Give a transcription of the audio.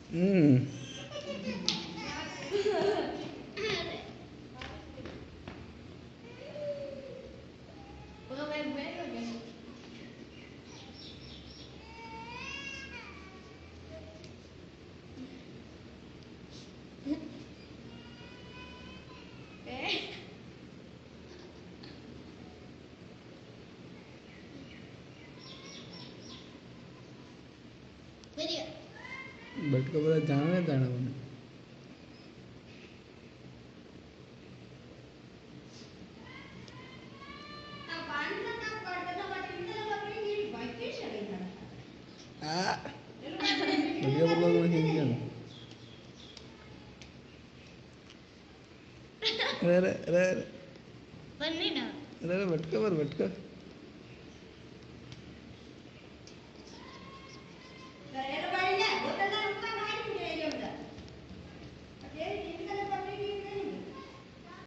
हम्म बटका બધા જાણે જાણે મને આ બટકા બોલવા તો નથી ગયા અરે અરે અરે અરે અરે બટકા પર બટકા